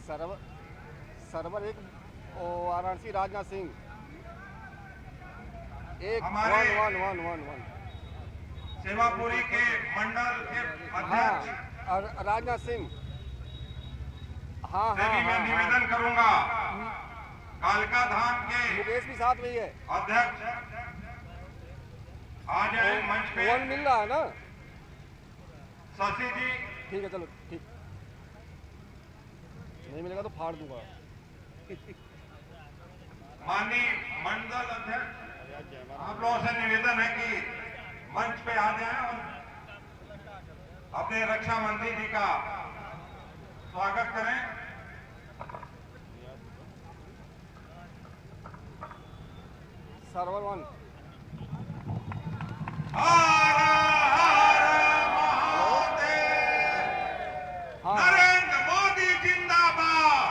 Server server एक वाराणसी राजनाथ सिंह एक हमारे 1 सेवापुरी के मंडल के अध्यक्ष और राजनाथ सिंह। हाँ से भी मैं निवेदन करूंगा, कालका धाम के मुकेश भी साथ में ही है। अध्यक्ष आ जाए मंच पे। 1 मिल रहा है ना? शशि जी, ठीक है, चलो ठीक। नहीं मिलेगा तो फाड़ दूंगा। माननीय मंडल अध्यक्ष, आप लोगों से निवेदन है कि मंच पे आ जाएं और अपने रक्षा मंत्री जी का स्वागत करें। सर्वर 1। नरेंद्र मोदी जिंदाबाद।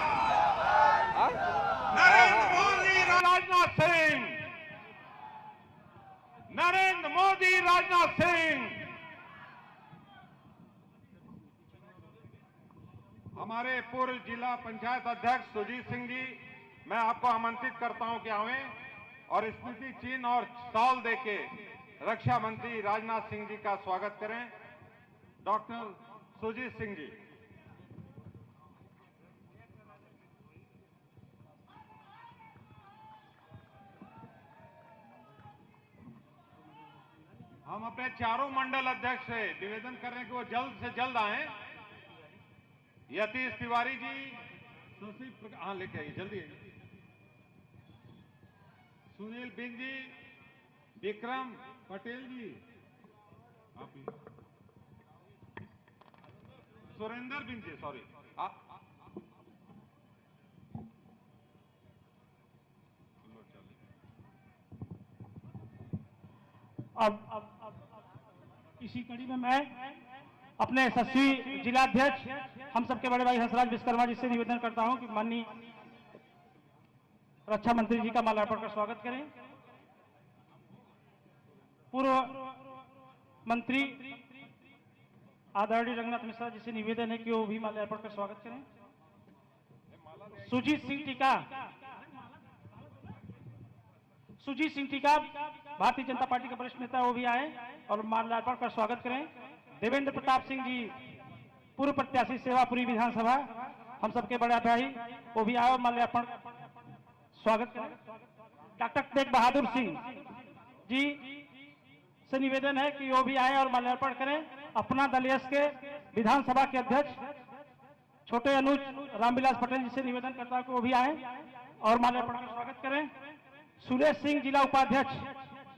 नरेंद्र मोदी राजनाथ सिंह, नरेंद्र मोदी राजनाथ सिंह। हमारे पूर्व जिला पंचायत अध्यक्ष सुजीत सिंह जी, मैं आपको आमंत्रित करता हूं कि आवें और स्मृति चिन्ह और शॉल देके रक्षा मंत्री राजनाथ सिंह जी का स्वागत करें। डॉक्टर सुजीत सिंह जी। हम अपने चारों मंडल अध्यक्ष से निवेदन कर रहे हैं कि वो जल्द से जल्द आए। यतीश तिवारी जी, शशि, हाँ लेके आइए, जल्दी आइए। सुनील बिंद जी, विक्रम पटेल जी, आप सुरेंद्र बिंद जी, सॉरी, अब इसी कड़ी में मैं अपने यशस्वी जिलाध्यक्ष हम सबके बड़े भाई हंसराज विश्वकर्मा जी से निवेदन करता हूं कि माननीय रक्षा मंत्री जी का माल्यार्पण कर स्वागत करें। पूर्व मंत्री आदरणीय रंगनाथ मिश्रा जी से निवेदन है कि वो भी माल्यार्पण कर स्वागत करें। सुजीत सिंह टीका भारतीय जनता पार्टी के वरिष्ठ नेता, वो भी आए और माल्यार्पण कर स्वागत करें। देवेंद्र प्रताप सिंह जी, पूर्व प्रत्याशी सेवापुरी विधानसभा, हम सबके बड़े भाई, वो भी आए और माल्यार्पण स्वागत करें। डॉक्टर तेग बहादुर सिंह जी से निवेदन है कि वो भी आए और माल्यार्पण करें। अपना दल यश के विधानसभा के अध्यक्ष छोटे अनुज रामविलास पटेल जी से निवेदन करता हूं कि वो भी आए और माल्यार्पण कर स्वागत करें। सुरेश सिंह जिला उपाध्यक्ष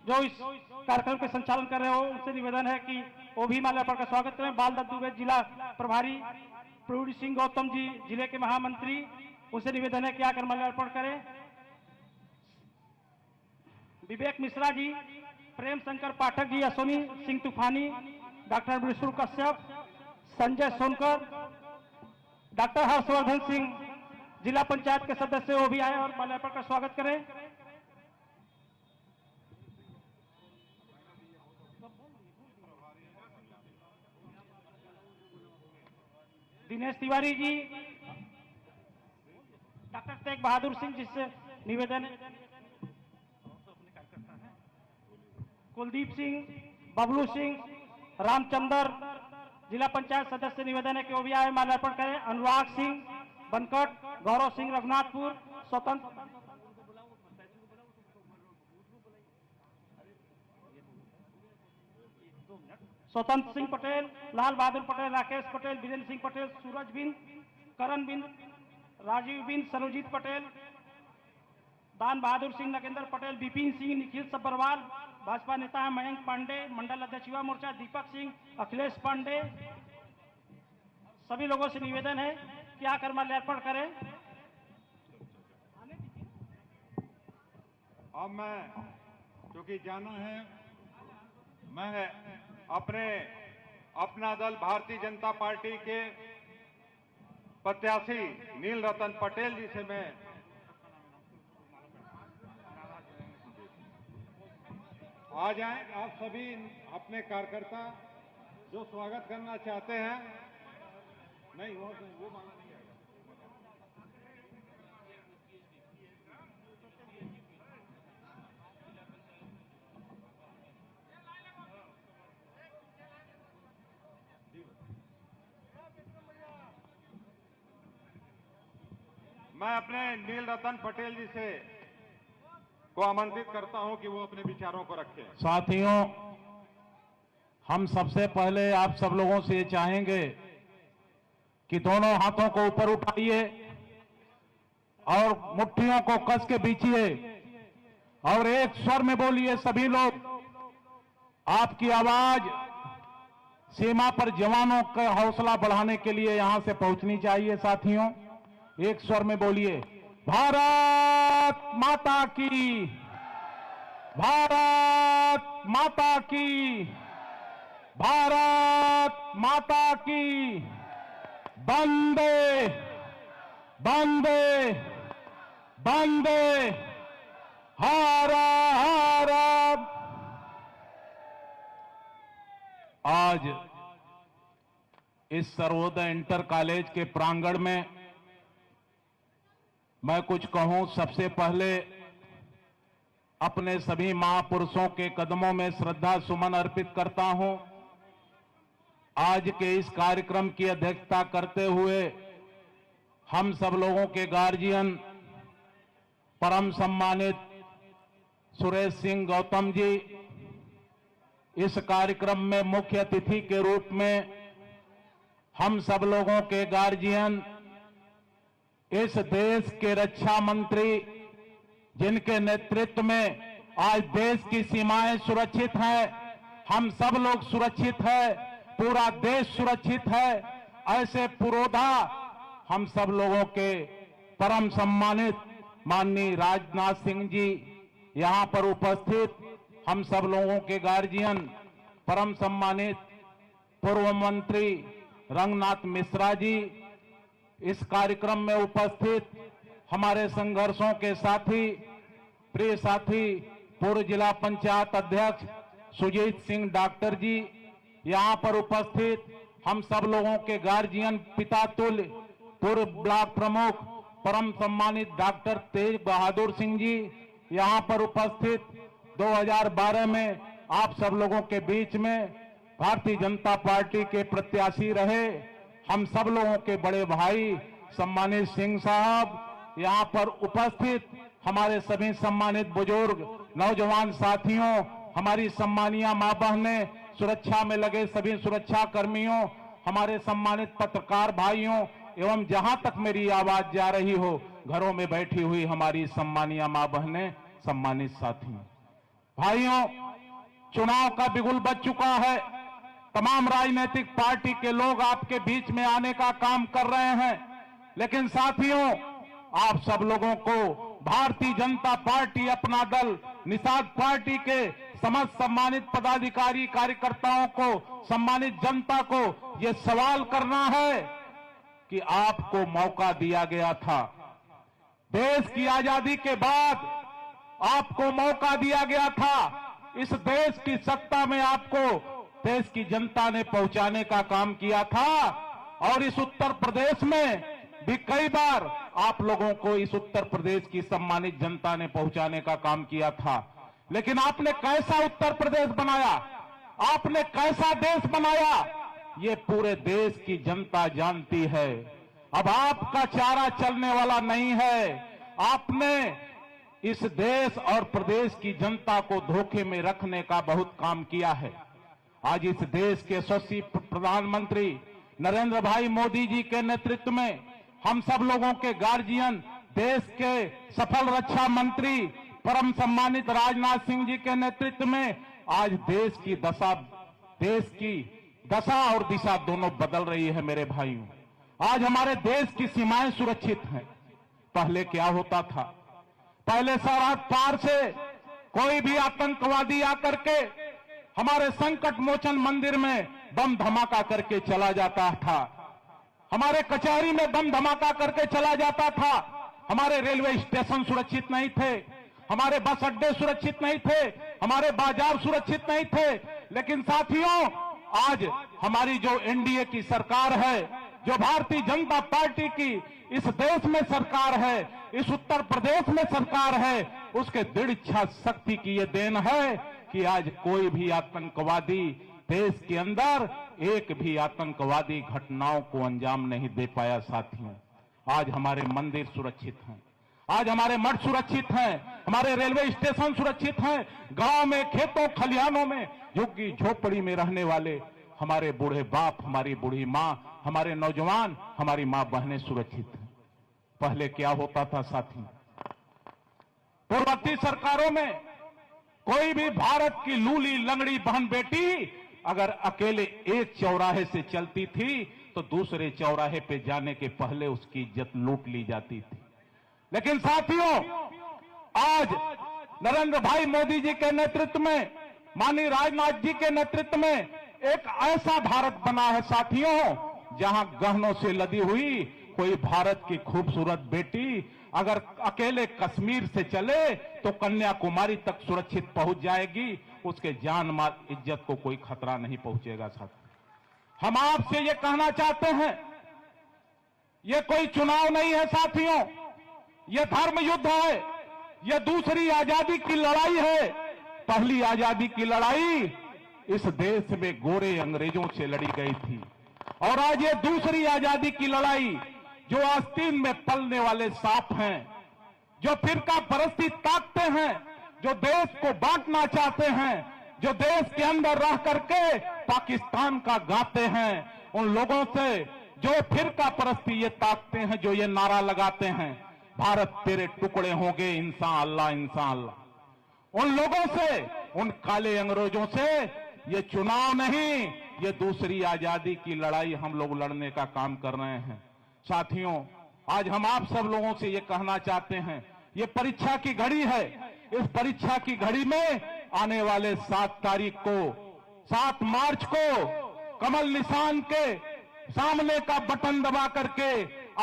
जो इस कार्यक्रम के संचालन कर रहे हो, उनसे निवेदन है कि वो भी माल्यार्पण का स्वागत करें। बाल दत्त दुबे जिला प्रभारी, प्रवीण सिंह गौतम जी जिले के महामंत्री, उनसे निवेदन है कि आकर माल्यार्पण करें। विवेक मिश्रा जी, प्रेम शंकर पाठक जी, अश्विनी सिंह तूफानी, डॉक्टर विष्णु कश्यप, संजय सोनकर, डॉक्टर हर्षवर्धन सिंह जिला पंचायत के सदस्य, वो भी आए और माल्यार्पण का स्वागत करें। दिनेश तिवारी जी, डॉक्टर तेग बहादुर सिंह जी से निवेदन है। कुलदीप सिंह, बबलू सिंह, रामचंद्र जिला पंचायत सदस्य, निवेदन है कि वो भी आए माल्यार्पण करें। अनुराग सिंह बनकट, गौरव सिंह रघुनाथपुर, स्वतंत्र सिंह पटेल, लाल बहादुर पटेल, राकेश पटेल, वीरेंद्र सिंह पटेल, सूरज बिंद, करण बिंद, राजीव बिंद, सरोजीत पटेल, दान बहादुर सिंह, नगेंद्र पटेल, विपिन सिंह, निखिल सब्बरवाल, भाजपा नेता है मयंक पांडे, मंडल अध्यक्ष युवा मोर्चा दीपक सिंह, अखिलेश पांडे, सभी लोगों से निवेदन है कि आकर माल्यार्पण करें। अब मैं, क्योंकि जाना है, मैं अपना दल भारतीय जनता पार्टी के प्रत्याशी नील रतन पटेल जी से मैं आ जाएं। आप सभी अपने कार्यकर्ता जो स्वागत करना चाहते हैं, नहीं वो माला नहीं आएगा। मैं अपने नील रतन पटेल जी से को आमंत्रित करता हूं कि वो अपने विचारों को रखें। साथियों, हम सबसे पहले आप सब लोगों से ये चाहेंगे कि दोनों हाथों को ऊपर उठाइए और मुट्ठियों को कस के बीचिए और एक स्वर में बोलिए सभी लोग। आपकी आवाज सीमा पर जवानों का हौसला बढ़ाने के लिए यहां से पहुंचनी चाहिए। साथियों, एक स्वर में बोलिए, भारत माता की, भारत माता की, भारत माता की, वंदे वंदे वंदे हर हर। आज इस सर्वोदय इंटर कॉलेज के प्रांगण में मैं कुछ कहूं। सबसे पहले अपने सभी महापुरुषों के कदमों में श्रद्धा सुमन अर्पित करता हूं। आज के इस कार्यक्रम की अध्यक्षता करते हुए हम सब लोगों के गार्जियन परम सम्मानित सुरेश सिंह गौतम जी इस कार्यक्रम में मुख्य अतिथि के रूप में, हम सब लोगों के गार्जियन, इस देश के रक्षा मंत्री जिनके नेतृत्व में आज देश की सीमाएं सुरक्षित हैं, हम सब लोग सुरक्षित हैं, पूरा देश सुरक्षित है, ऐसे पुरोधा हम सब लोगों के परम सम्मानित माननीय राजनाथ सिंह जी यहां पर उपस्थित, हम सब लोगों के गार्जियन परम सम्मानित पूर्व मंत्री रंगनाथ मिश्रा जी, इस कार्यक्रम में उपस्थित हमारे संघर्षों के साथी, प्रिय साथी पूर्व जिला पंचायत अध्यक्ष सुजीत सिंह डॉक्टर जी, यहां पर उपस्थित हम सब लोगों के गार्जियन पिता तुल्य पूर्व ब्लॉक प्रमुख परम सम्मानित डॉक्टर तेज बहादुर सिंह जी, यहां पर उपस्थित 2012 में आप सब लोगों के बीच में भारतीय जनता पार्टी के प्रत्याशी रहे हम सब लोगों के बड़े भाई सम्मानित सिंह साहब, यहां पर उपस्थित हमारे सभी सम्मानित बुजुर्ग नौजवान साथियों, हमारी सम्मानिया मां बहनें, सुरक्षा में लगे सभी सुरक्षा कर्मियों, हमारे सम्मानित पत्रकार भाइयों एवं जहां तक मेरी आवाज जा रही हो घरों में बैठी हुई हमारी सम्मानिया मां बहनें, सम्मानित साथियों, भाइयों, चुनाव का बिगुल बज चुका है। तमाम राजनीतिक पार्टी के लोग आपके बीच में आने का काम कर रहे हैं, लेकिन साथियों, आप सब लोगों को भारतीय जनता पार्टी, अपना दल, निषाद पार्टी के समस्त सम्मानित पदाधिकारी, कार्यकर्ताओं को, सम्मानित जनता को ये सवाल करना है कि आपको मौका दिया गया था, देश की आजादी के बाद आपको मौका दिया गया था, इस देश की सत्ता में आपको देश की जनता ने पहुंचाने का काम किया था और इस उत्तर प्रदेश में भी कई बार आप लोगों को इस उत्तर प्रदेश की सम्मानित जनता ने पहुंचाने का काम किया था, लेकिन आपने कैसा उत्तर प्रदेश बनाया, आपने कैसा देश बनाया, ये पूरे देश की जनता जानती है। अब आपका चारा चलने वाला नहीं है, आपने इस देश और प्रदेश की जनता को धोखे में रखने का बहुत काम किया है। आज इस देश के यशस्वी प्रधानमंत्री नरेंद्र भाई मोदी जी के नेतृत्व में हम सब लोगों के गार्जियन, देश के सफल रक्षा मंत्री परम सम्मानित राजनाथ सिंह जी के नेतृत्व में आज देश की दशा और दिशा दोनों बदल रही है। मेरे भाइयों, आज हमारे देश की सीमाएं सुरक्षित हैं। पहले क्या होता था, पहले सरहद पार से कोई भी आतंकवादी आकर के हमारे संकट मोचन मंदिर में बम धमाका करके चला जाता था, हमारे कचहरी में बम धमाका करके चला जाता था, हमारे रेलवे स्टेशन सुरक्षित नहीं थे, हमारे बस अड्डे सुरक्षित नहीं थे, हमारे बाजार सुरक्षित नहीं थे। लेकिन साथियों, आज हमारी जो एनडीए की सरकार है, जो भारतीय जनता पार्टी की इस देश में सरकार है, इस उत्तर प्रदेश में सरकार है, उसके दृढ़ इच्छा शक्ति की ये देन है कि आज कोई भी आतंकवादी देश के अंदर एक भी आतंकवादी घटनाओं को अंजाम नहीं दे पाया। साथियों, आज हमारे मंदिर सुरक्षित हैं, आज हमारे मठ सुरक्षित हैं, हमारे रेलवे स्टेशन सुरक्षित हैं, गांव में, खेतों, खलिहानों में, झुग्गी झोपड़ी में रहने वाले हमारे बूढ़े बाप, हमारी बूढ़ी माँ, हमारे नौजवान, हमारी माँ बहनें सुरक्षित हैं। पहले क्या होता था साथी, पूर्ववर्ती सरकारों में कोई भी भारत की लूली लंगड़ी बहन बेटी अगर अकेले एक चौराहे से चलती थी तो दूसरे चौराहे पे जाने के पहले उसकी इज्जत लूट ली जाती थी। लेकिन साथियों, आज नरेंद्र भाई मोदी जी के नेतृत्व में, माननीय राजनाथ जी के नेतृत्व में एक ऐसा भारत बना है साथियों, जहां गहनों से लदी हुई कोई भारत की खूबसूरत बेटी अगर अकेले कश्मीर से चले तो कन्याकुमारी तक सुरक्षित पहुंच जाएगी, उसके जान माल इज्जत को कोई खतरा नहीं पहुंचेगा। साथ हम आपसे ये कहना चाहते हैं, ये कोई चुनाव नहीं है साथियों, ये धर्म युद्ध है, ये दूसरी आजादी की लड़ाई है। पहली आजादी की लड़ाई इस देश में गोरे अंग्रेजों से लड़ी गई थी, और आज ये दूसरी आजादी की लड़ाई जो आस्तीन में पलने वाले सांप हैं, जो फिरका परस्ती ताकते हैं, जो देश को बांटना चाहते हैं, जो देश के अंदर रह करके पाकिस्तान का गाते हैं, उन लोगों से जो फिरका परस्ती ये ताकते हैं, जो ये नारा लगाते हैं, भारत तेरे टुकड़े होंगे इंसान अल्लाह इंसान अल्लाह, उन लोगों से, उन काले अंग्रेजों से ये चुनाव नहीं, ये दूसरी आजादी की लड़ाई हम लोग लड़ने का काम कर रहे हैं। साथियों, आज हम आप सब लोगों से ये कहना चाहते हैं, ये परीक्षा की घड़ी है, इस परीक्षा की घड़ी में आने वाले 7 तारीख को, 7 मार्च को कमल निशान के सामने का बटन दबा करके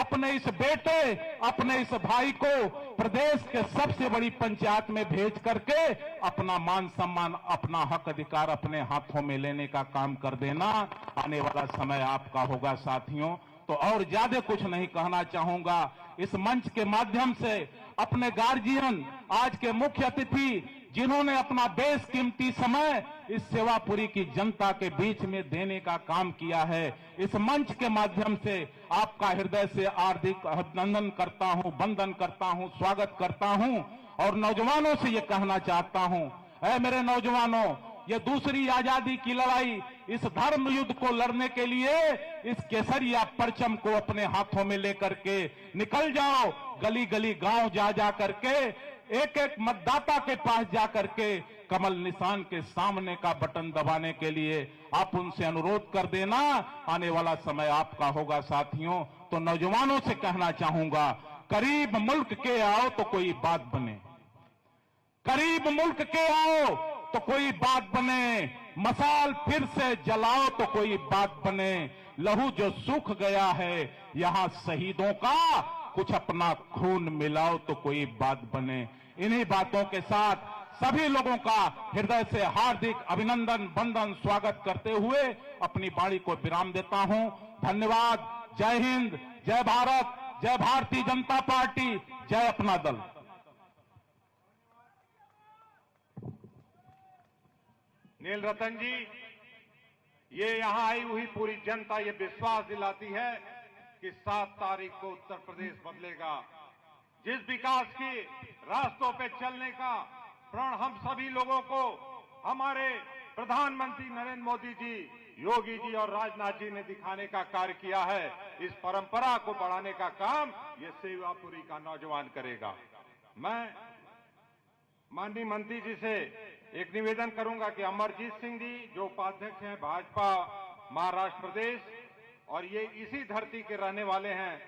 अपने इस बेटे, अपने इस भाई को प्रदेश के सबसे बड़ी पंचायत में भेज करके अपना मान सम्मान, अपना हक अधिकार अपने हाथों में लेने का काम कर देना। आने वाला समय आपका होगा साथियों। तो और ज्यादा कुछ नहीं कहना चाहूंगा। इस मंच के माध्यम से अपने गार्जियन, आज के मुख्य अतिथि जिन्होंने अपना बेशकीमती समय इस सेवापुरी की जनता के बीच में देने का काम किया है, इस मंच के माध्यम से आपका हृदय से हार्दिक अभिनंदन करता हूं, वंदन करता हूं, स्वागत करता हूं। और नौजवानों से ये कहना चाहता हूं, ऐ मेरे नौजवानों, ये दूसरी आजादी की लड़ाई, इस धर्म युद्ध को लड़ने के लिए इस केसरिया परचम को अपने हाथों में लेकर के निकल जाओ, गली गली गांव जा जा करके, एक एक मतदाता के पास जा करके कमल निशान के सामने का बटन दबाने के लिए आप उनसे अनुरोध कर देना। आने वाला समय आपका होगा साथियों। तो नौजवानों से कहना चाहूंगा, करीब मुल्क के आओ तो कोई बात बने, करीब मुल्क के आओ तो कोई बात बने, मसाल फिर से जलाओ तो कोई बात बने, लहू जो सूख गया है यहां शहीदों का, कुछ अपना खून मिलाओ तो कोई बात बने। इन्हीं बातों के साथ सभी लोगों का हृदय से हार्दिक अभिनंदन, वंदन, स्वागत करते हुए अपनी वाणी को विराम देता हूं। धन्यवाद। जय हिंद, जय भारत, जय भारतीय जनता पार्टी, जय अपना दल। नील रतन जी, ये यहां आई हुई पूरी जनता ये विश्वास दिलाती है कि 7 तारीख को उत्तर प्रदेश बदलेगा। जिस विकास के रास्तों पे चलने का प्रण हम सभी लोगों को हमारे प्रधानमंत्री नरेंद्र मोदी जी, योगी जी और राजनाथ जी ने दिखाने का कार्य किया है, इस परंपरा को बढ़ाने का काम ये सेवापुरी का नौजवान करेगा। मैं माननीय मंत्री जी से एक निवेदन करूंगा कि अमरजीत सिंह जी जो उपाध्यक्ष हैं भाजपा महाराष्ट्र प्रदेश और ये इसी धरती के रहने वाले हैं,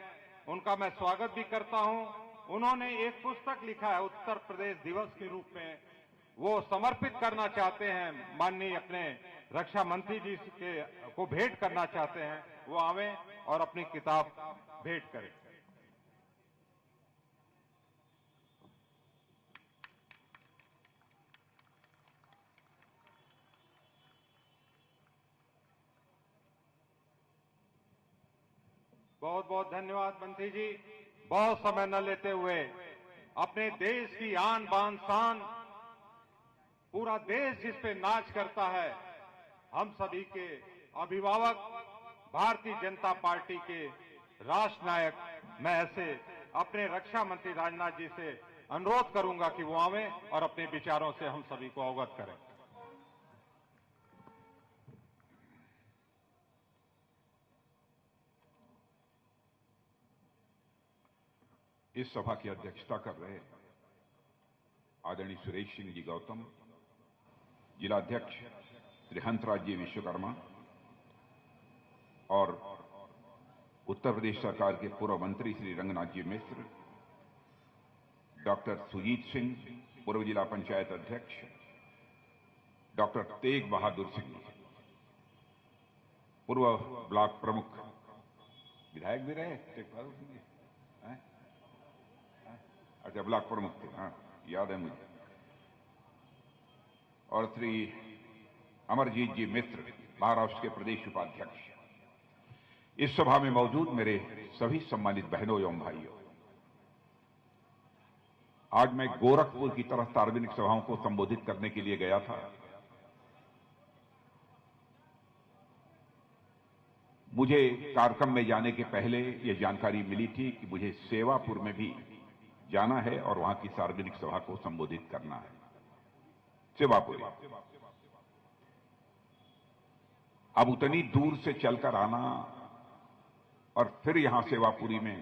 उनका मैं स्वागत भी करता हूं। उन्होंने एक पुस्तक लिखा है उत्तर प्रदेश दिवस के रूप में, वो समर्पित करना चाहते हैं, माननीय अपने रक्षा मंत्री जी को भेंट करना चाहते हैं। वो आवें और अपनी किताब भेंट करें। बहुत बहुत धन्यवाद मंत्री जी। बहुत समय न लेते हुए अपने देश की आन बान शान, पूरा देश जिस पे नाच करता है, हम सभी के अभिभावक भारतीय जनता पार्टी के राष्ट्र नायक, मैं ऐसे अपने रक्षा मंत्री राजनाथ जी से अनुरोध करूंगा कि वो आवें और अपने विचारों से हम सभी को अवगत करें। इस सभा की अध्यक्षता कर रहे आदरणीय सुरेश सिंह जी गौतम, जिलाध्यक्ष श्री हंसराज जी विश्वकर्मा और उत्तर प्रदेश सरकार के पूर्व मंत्री श्री रंगनाथ जी मिश्र, डॉक्टर सुजीत सिंह, पूर्व जिला पंचायत अध्यक्ष, डॉक्टर तेग बहादुर सिंह, पूर्व ब्लॉक प्रमुख, विधायक भी रहे तेग बहादुर सिंह जी, अच्छा ब्लॉक प्रमुख थे, हाँ याद है मुझे, और श्री अमरजीत जी मित्र, महाराष्ट्र के प्रदेश उपाध्यक्ष। इस सभा में मौजूद मेरे सभी सम्मानित बहनों एवं भाइयों, आज मैं गोरखपुर की तरफ सार्वजनिक सभाओं को संबोधित करने के लिए गया था। मुझे कार्यक्रम में जाने के पहले यह जानकारी मिली थी कि मुझे सेवापुर में भी जाना है और वहां की सार्वजनिक सभा को संबोधित करना है। सेवापुरी अब उतनी दूर से चलकर आना और फिर यहां सेवापुरी में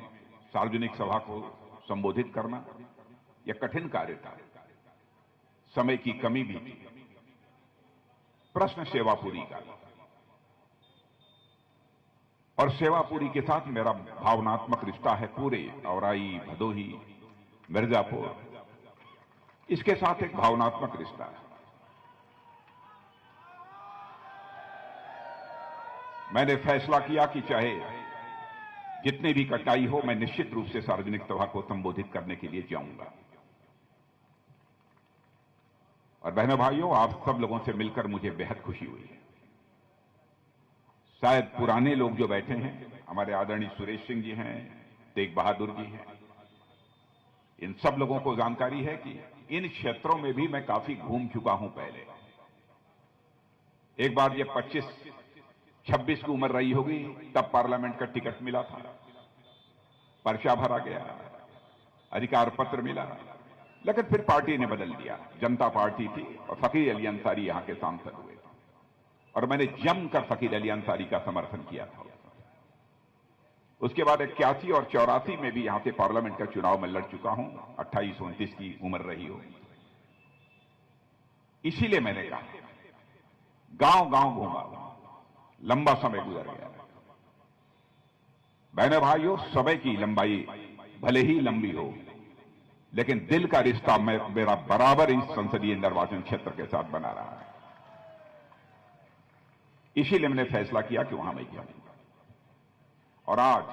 सार्वजनिक सभा को संबोधित करना यह कठिन कार्य था, समय की कमी भी थी। प्रश्न सेवापुरी का और सेवापुरी के साथ मेरा भावनात्मक रिश्ता है। पूरे औराई, भदोही, मिर्जापुर, इसके साथ एक भावनात्मक रिश्ता है। मैंने फैसला किया कि चाहे जितनी भी कठिनाई हो, मैं निश्चित रूप से सार्वजनिक सभा को संबोधित करने के लिए जाऊंगा। और बहनों भाइयों, आप सब लोगों से मिलकर मुझे बेहद खुशी हुई है। शायद पुराने लोग जो बैठे हैं, हमारे आदरणीय सुरेश सिंह जी हैं, तेग बहादुर जी हैं, इन सब लोगों को जानकारी है कि इन क्षेत्रों में भी मैं काफी घूम चुका हूं। पहले एक बार जब 25-26 की उम्र रही होगी, तब पार्लियामेंट का टिकट मिला था, पर्चा भरा गया, अधिकार पत्र मिला, लेकिन फिर पार्टी ने बदल दिया। जनता पार्टी थी और फकीर अली अंसारी यहां के सांसद हुए थे और मैंने जमकर फकीर अली अंसारी का समर्थन किया था। उसके बाद 81 और 84 में भी यहां से पार्लियामेंट का चुनाव में लड़ चुका हूं, 28-29 की उम्र रही हो। इसीलिए मैंने कहा, गांव गांव घूमा, लंबा समय गुजर गया। बहनों भाइयों, समय की लंबाई भले ही लंबी हो, लेकिन दिल का रिश्ता मेरा बराबर इस संसदीय निर्वाचन क्षेत्र के साथ बना रहा है। इसीलिए मैंने फैसला किया कि वहां मैं जाऊंगा। और आज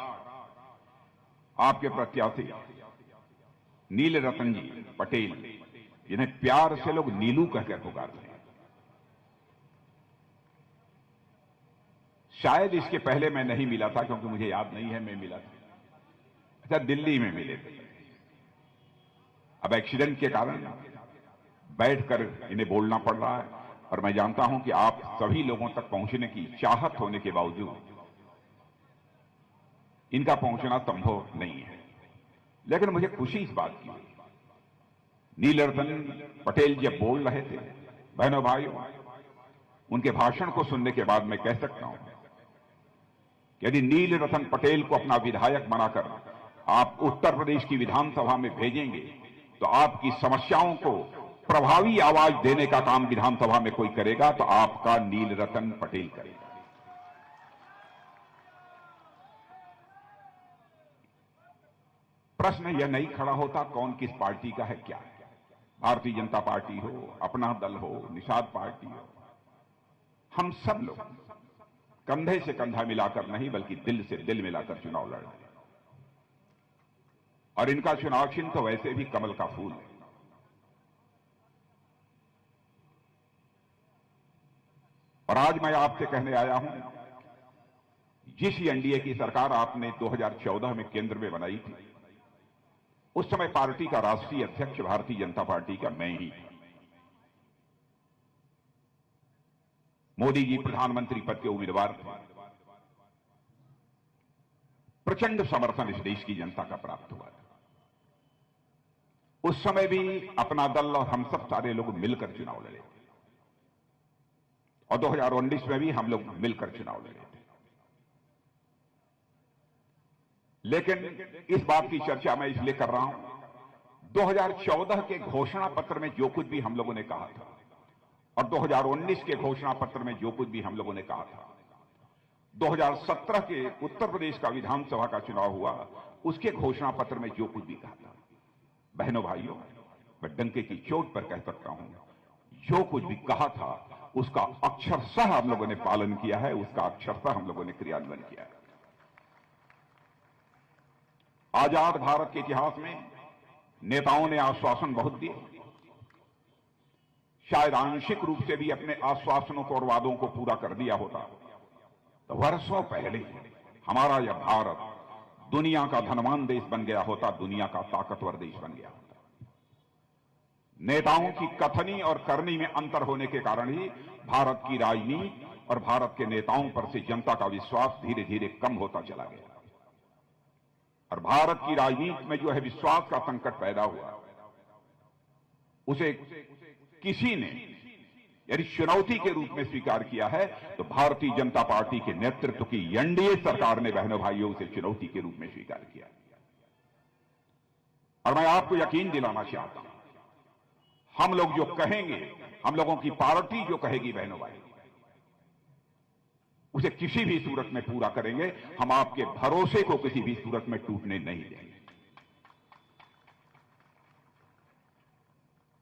आपके प्रत्याशी नीलरतन जी पटेल, जिन्हें प्यार से लोग नीलू कहकर पुकारते हैं, शायद इसके पहले मैं नहीं मिला था, क्योंकि मुझे याद नहीं है मैं मिला था। अच्छा, दिल्ली में मिले थे। अब एक्सीडेंट के कारण बैठकर इन्हें बोलना पड़ रहा है और मैं जानता हूं कि आप सभी लोगों तक पहुंचने की चाहत होने के बावजूद इनका पहुंचना संभव नहीं है। लेकिन मुझे खुशी इस बात की, नीलरतन पटेल जब बोल रहे थे, बहनों भाइयों, उनके भाषण को सुनने के बाद मैं कह सकता हूं, यदि नीलरतन पटेल को अपना विधायक बनाकर आप उत्तर प्रदेश की विधानसभा में भेजेंगे तो आपकी समस्याओं को प्रभावी आवाज देने का काम विधानसभा में कोई करेगा तो आपका नीलरतन पटेल करेगा। प्रश्न यह नहीं खड़ा होता कौन किस पार्टी का है, क्या है। भारतीय जनता पार्टी हो, अपना दल हो, निषाद पार्टी हो, हम सब लोग कंधे से कंधा मिलाकर नहीं बल्कि दिल से दिल मिलाकर चुनाव लड़ रहे हैं। और इनका चुनाव चिन्ह तो वैसे भी कमल का फूल है। और आज मैं आपसे कहने आया हूं, जिस एनडीए की सरकार आपने 2014 में केंद्र में बनाई थी, उस समय पार्टी का राष्ट्रीय अध्यक्ष भारतीय जनता पार्टी का मैं ही था। मोदी जी प्रधानमंत्री पद के उम्मीदवार थे। प्रचंड समर्थन इस देश की जनता का प्राप्त हुआ था। उस समय भी अपना दल और हम सब सारे लोग मिलकर चुनाव लड़े थे, और 2019 में भी हम लोग मिलकर चुनाव लड़े थे। लेकिन इस बात की चर्चा मैं इसलिए कर रहा हूं, 2014 के घोषणा पत्र में जो कुछ भी हम लोगों ने कहा था और 2019 के घोषणा पत्र में जो कुछ भी हम लोगों ने कहा था, 2017 के उत्तर प्रदेश का विधानसभा का चुनाव हुआ, उसके घोषणा पत्र में जो कुछ भी कहा था, बहनों भाइयों, मैं डंके की चोट पर कह सकता हूं, जो कुछ भी कहा था उसका अक्षरशः हम लोगों ने पालन किया है, उसका अक्षरशः हम लोगों ने क्रियान्वयन किया है। आजाद भारत के इतिहास में नेताओं ने आश्वासन बहुत दिए, शायद आंशिक रूप से भी अपने आश्वासनों को और वादों को पूरा कर दिया होता तो वर्षों पहले हमारा यह भारत दुनिया का धनवान देश बन गया होता, दुनिया का ताकतवर देश बन गया होता। नेताओं की कथनी और करनी में अंतर होने के कारण ही भारत की राजनीति और भारत के नेताओं पर से जनता का विश्वास धीरे धीरे कम होता चला गया, और भारत की राजनीति में जो है विश्वास का संकट पैदा हुआ, उसे किसी ने यदि चुनौती के रूप में स्वीकार किया है तो भारतीय जनता पार्टी के नेतृत्व की एनडीए सरकार ने बहनों भाइयों उसे चुनौती के रूप में स्वीकार किया। और मैं आपको यकीन दिलाना चाहता हूं, हम लोग जो कहेंगे, हम लोगों की पार्टी जो कहेगी बहनों भाई, उसे किसी भी सूरत में पूरा करेंगे। हम आपके भरोसे को किसी भी सूरत में टूटने नहीं देंगे।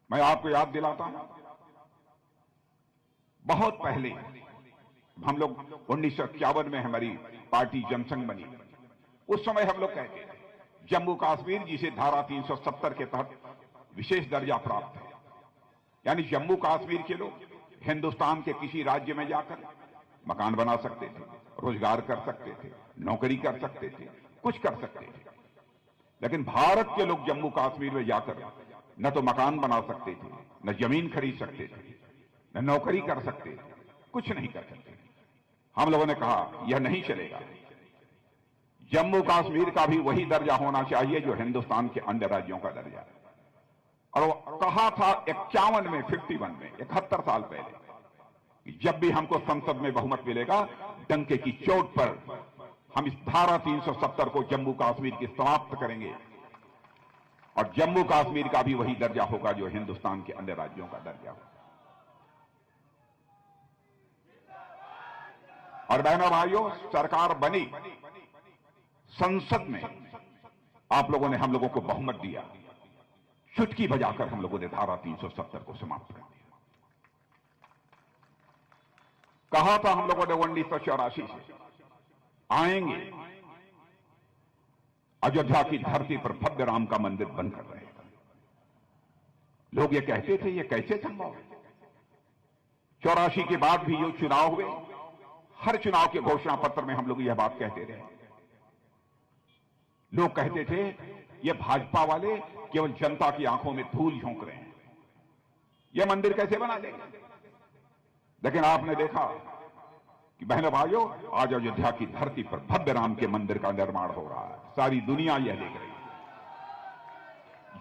मैं आपको याद दिलाता हूं, बहुत पहले हम लोग 1951 में हमारी पार्टी जनसंघ बनी, उस समय हम लोग कहते थे जम्मू कश्मीर जिसे धारा 370 के तहत विशेष दर्जा प्राप्त है, यानी जम्मू कश्मीर के लोग हिंदुस्तान के किसी राज्य में जाकर मकान बना सकते थे, रोजगार कर सकते थे, नौकरी कर सकते थे, कुछ कर सकते थे। लेकिन भारत के लोग जम्मू कश्मीर में जाकर न तो मकान बना सकते थे, न जमीन खरीद सकते थे, न नौकरी कर सकते थे, कुछ नहीं कर सकते। हम लोगों ने कहा यह नहीं चलेगा, जम्मू कश्मीर का भी वही दर्जा होना चाहिए जो हिंदुस्तान के अन्य राज्यों का दर्जा है। और वो कहा था 51 में, 51 में, 71 साल पहले, कि जब भी हमको संसद में बहुमत मिलेगा, डंके की चोट पर हम इस धारा 370 को जम्मू कश्मीर की समाप्त करेंगे और जम्मू कश्मीर का भी वही दर्जा होगा जो हिंदुस्तान के अन्य राज्यों का दर्जा होगा। और बहनों भाइयों, सरकार बनी, संसद में आप लोगों ने हम लोगों को बहुमत दिया, चुटकी बजाकर हम लोगों ने धारा 370 को समाप्त कर दिया। कहा था हम लोगों ने 1984 से आएंगे, अयोध्या की धरती पर भव्य राम का मंदिर बनकर रहेगा। लोग ये कहते थे ये कैसे संभव है। 84 के बाद भी जो चुनाव हुए, हर चुनाव के घोषणा पत्र में हम लोग यह बात कहते रहे। लोग कहते थे ये भाजपा वाले केवल जनता की आंखों में धूल झोंक रहे हैं, यह मंदिर कैसे बना देंगे। लेकिन आपने देखा कि बहनों भाइयों, आज अयोध्या की धरती पर भव्य राम के मंदिर का निर्माण हो रहा है, सारी दुनिया यह देख रही है।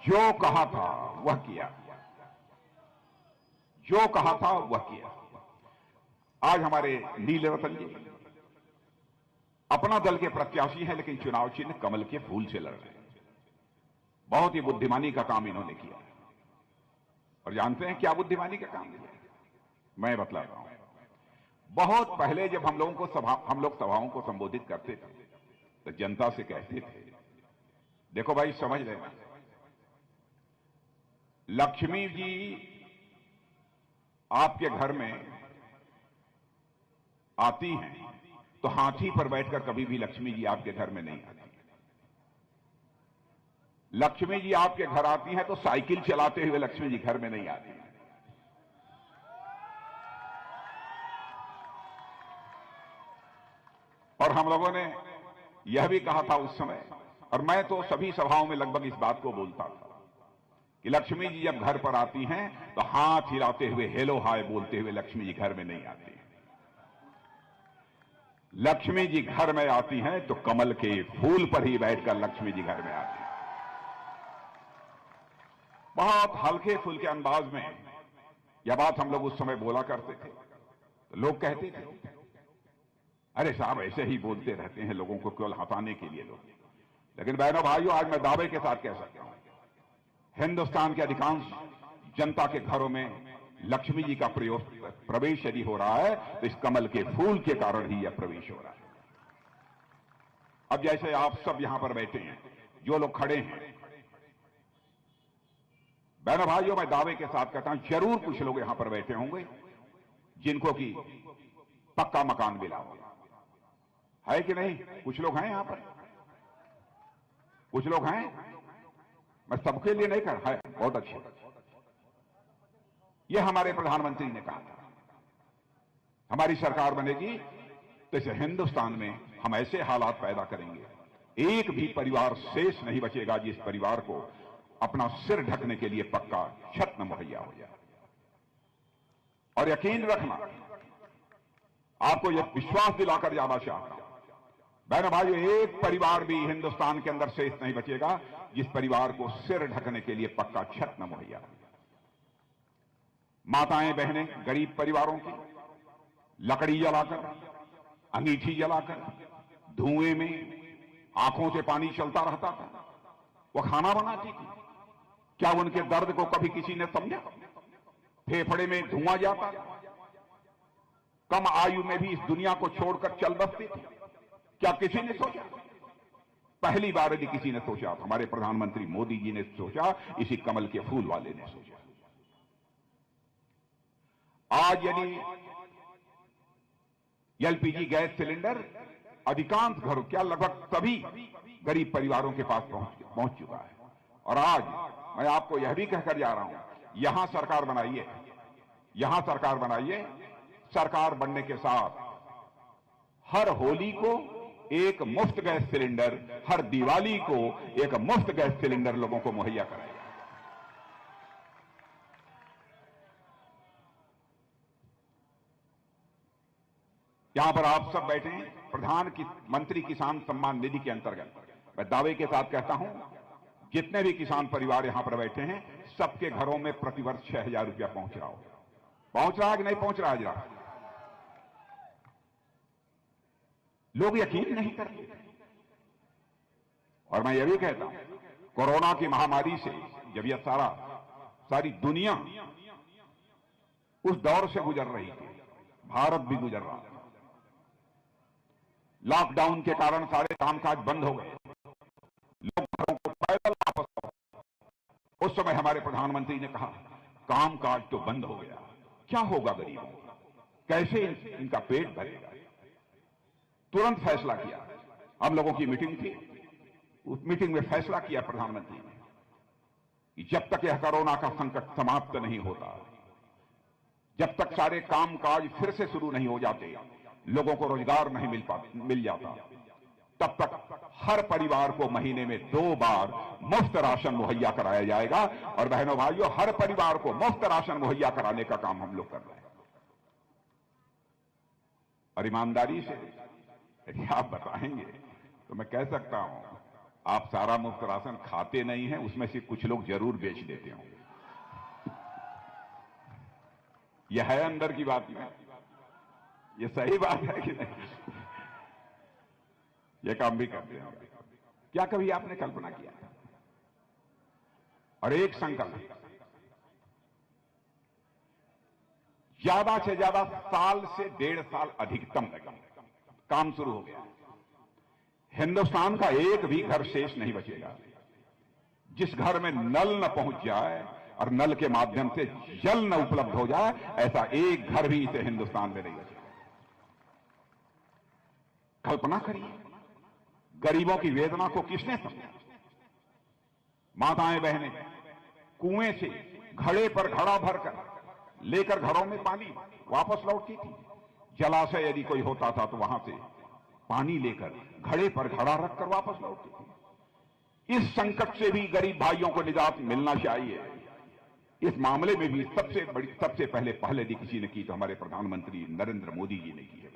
जो कहा था वह किया, जो कहा था वह किया। आज हमारे नीलरतन जी अपना दल के प्रत्याशी हैं, लेकिन चुनाव चिन्ह कमल के फूल से लड़ रहे हैं। बहुत ही बुद्धिमानी का काम इन्होंने किया। और जानते हैं क्या बुद्धिमानी का काम किया? मैं बतला रहा हूं। बहुत पहले जब हम लोग सभाओं को संबोधित करते थे तो जनता से कहते थे, देखो भाई समझ लेना, लक्ष्मी जी आपके घर में आती हैं तो हाथी पर बैठकर कभी भी लक्ष्मी जी आपके घर में नहीं आती। लक्ष्मी जी आपके घर आती हैं तो साइकिल चलाते हुए लक्ष्मी जी घर में नहीं आती। और हम लोगों ने यह भी कहा था उस समय, और मैं तो सभी सभाओं में लगभग इस बात को बोलता था कि लक्ष्मी जी जब घर पर आती हैं तो हाथ हिलाते हुए, हेलो हाय बोलते हुए लक्ष्मी जी घर में नहीं आती। लक्ष्मी जी घर में आती हैं तो कमल के फूल पर ही बैठकर लक्ष्मी जी घर में आती हैं। बहुत हल्के फुल्के अंदाज में यह बात हम लोग उस समय बोला करते थे, तो लोग कहते थे अरे साहब ऐसे ही बोलते रहते हैं, लोगों को केवल हंसाने के लिए लोग। लेकिन बहनों भाइयों, आज मैं दावे के साथ कह सकता हूं, हिंदुस्तान के अधिकांश जनता के घरों में लक्ष्मी जी का प्रवेश यदि हो रहा है तो इस कमल के फूल के कारण ही यह प्रवेश हो रहा है। अब जैसे आप सब यहां पर बैठे हैं, जो लोग खड़े हैं, बहनों भाइयों, मैं दावे के साथ कहता हूं जरूर कुछ लोग यहां पर बैठे होंगे जिनको कि पक्का मकान मिला होगा, है कि नहीं? कुछ लोग हैं यहां पर, कुछ लोग हैं, मैं सबके लिए नहीं कर, है, बहुत अच्छे। यह हमारे प्रधानमंत्री ने कहा था हमारी सरकार बनेगी तो इस हिंदुस्तान में हम ऐसे हालात पैदा करेंगे, एक भी परिवार शेष नहीं बचेगा जिस परिवार को अपना सिर ढकने के लिए पक्का छत न मुहैया हो जाए। और यकीन रखना, आपको यह विश्वास दिलाकर जाना चाहता हूं, बहनों भाइयों, एक परिवार भी हिंदुस्तान के अंदर शेष नहीं बचेगा जिस परिवार को सिर ढकने के लिए पक्का छत न मुहैया हो। माताएं बहनें गरीब परिवारों की लकड़ी जलाकर, अंगीठी जलाकर, धुएं में आंखों से पानी चलता रहता था, वो खाना बनाती थी। क्या उनके दर्द को कभी किसी ने समझा? फेफड़े में धुआं जाता था, कम आयु में भी इस दुनिया को छोड़कर चल बसती थी। क्या किसी ने सोचा? पहली बार यदि किसी ने सोचा, हमारे प्रधानमंत्री मोदी जी ने सोचा, इसी कमल के फूल वाले ने सोचा। आज यदि एलपीजी गैस सिलेंडर अधिकांश घरों, क्या लगभग सभी गरीब परिवारों के पास पहुंच चुका है। और आज मैं आपको यह भी कहकर जा रहा हूं, यहां सरकार बनाइए, यहां सरकार बनाइए। सरकार बनने के साथ हर होली को एक मुफ्त गैस सिलेंडर, हर दिवाली को एक मुफ्त गैस सिलेंडर लोगों को मुहैया कराएगा। यहां पर आप सब बैठे हैं प्रधानमंत्री किसान सम्मान निधि के अंतर्गत। मैं दावे के साथ कहता हूं, जितने भी किसान परिवार यहां पर बैठे हैं, सबके घरों में प्रतिवर्ष 6,000 रुपया पहुंच रहा हो। पहुंच रहा है कि नहीं पहुंच रहा है? जरा लोग यकीन नहीं करते। और मैं यह भी कहता हूं, कोरोना की महामारी से जब यह सारी दुनिया उस दौर से गुजर रही थी, भारत भी गुजर रहा था। लॉकडाउन के कारण सारे कामकाज बंद हो गए, लोग घरों को पैदल वापस आओ। उस समय हमारे प्रधानमंत्री ने कहा, कामकाज तो बंद हो गया, क्या होगा गरीबों का, कैसे इनका पेट भरेगा? तुरंत फैसला किया। हम लोगों की मीटिंग थी, उस मीटिंग में फैसला किया प्रधानमंत्री ने कि जब तक यह कोरोना का संकट समाप्त नहीं होता, जब तक सारे कामकाज फिर से शुरू नहीं हो जाते, लोगों को रोजगार नहीं मिल जाता, तब तक हर परिवार को महीने में 2 बार मुफ्त राशन मुहैया कराया जाएगा। और बहनों भाइयों, हर परिवार को मुफ्त राशन मुहैया कराने का काम हम लोग कर रहे हैं। और ईमानदारी से यदि आप बताएंगे तो मैं कह सकता हूं, आप सारा मुफ्त राशन खाते नहीं हैं, उसमें से कुछ लोग जरूर बेच देते होंगे। यह है अंदर की बात में, ये सही बात है कि नहीं? ये काम भी करते हैं। क्या कभी आपने कल्पना किया? और एक संकल्प, ज्यादा से ज्यादा साल से 1.5 साल अधिकतम लगा, काम शुरू हो गया। हिंदुस्तान का एक भी घर शेष नहीं बचेगा जिस घर में नल न पहुंच जाए और नल के माध्यम से जल न उपलब्ध हो जाए, ऐसा एक घर भी इसे हिंदुस्तान में नहीं बचेगा। कल्पना करिए, गरीबों की वेदना को किसने समझा? माताएं बहनें कुएं से घड़े पर घड़ा भरकर लेकर घरों में पानी वापस लौटती थी। जलाशय यदि कोई होता था तो वहां से पानी लेकर घड़े पर घड़ा रखकर वापस लौटती थी। इस संकट से भी गरीब भाइयों को निजात मिलना चाहिए। इस मामले में भी सबसे पहले यदि किसी ने की तो हमारे प्रधानमंत्री नरेंद्र मोदी जी ने की है।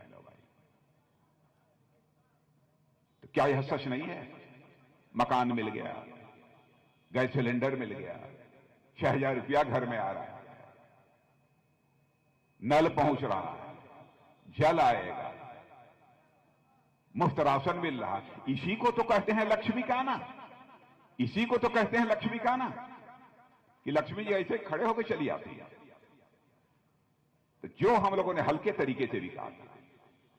क्या यह सच नहीं है? मकान मिल गया, गैस सिलेंडर मिल गया, 6,000 रुपया घर में आ रहा है, नल पहुंच रहा है, जल आएगा, मुफ्त राशन मिल रहा। इसी को तो कहते हैं लक्ष्मी का आना, इसी को तो कहते हैं लक्ष्मी का आना, कि लक्ष्मी जी ऐसे खड़े होकर चली आती है। तो जो हम लोगों ने हल्के तरीके से भी कहा था,